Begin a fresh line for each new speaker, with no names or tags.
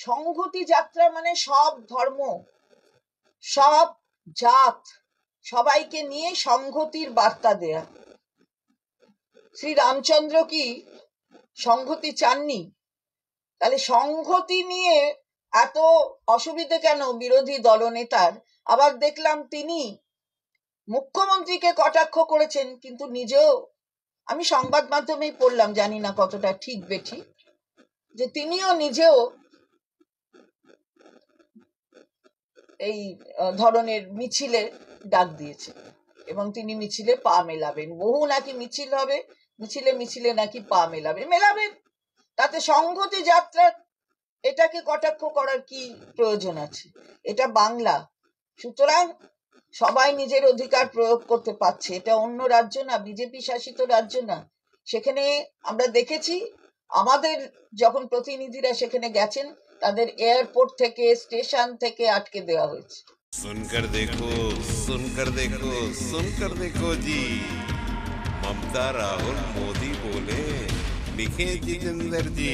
সংহতি যাত্রা মানে সব ধর্ম, সব জাত, সবাইকে নিয়ে সংহতির বার্তা দেয়া। শ্রী রামচন্দ্র কি সংহতি চাননি? তাহলে সংহতি নিয়ে এত অসুবিধে কেন বিরোধী দলনেতার? আবার দেখলাম তিনি মুখ্যমন্ত্রীকে কটাক্ষ করেছেন, কিন্তু নিজেও, আমি সংবাদ মাধ্যমেই পড়লাম, জানি না কতটা ঠিক বেঠিক, যে তিনিও নিজেও এই ধরনের মিছিলে ডাক দিয়েছেন এবং তিনি মিছিলে পা মেলাবেন। বহু নাকি মিছিল হবে, মিছিলে মিছিলে নাকি পা মেলাবেন। তাতে সংহতি যাত্রা এটাকে কটাক্ষ করার কি প্রয়োজন আছে? এটা বাংলা, সুতরাং সবাই নিজের অধিকার প্রয়োগ করতে পারছে। এটা অন্য রাজ্য না, বিজেপি শাসিত রাজ্য না। সেখানে আমরা দেখেছি আমাদের যখন প্রতিনিধিরা সেখানে গেছেন, তাদের এয়ারপোর্ট থেকে, স্টেশন থেকে আটকে দেওয়া হয়েছে।
सुनकर देखो सुनकर देखो सुनकर देखो जी, ममता राहुल मोदी बोले, लिखे जितेंद्र जी।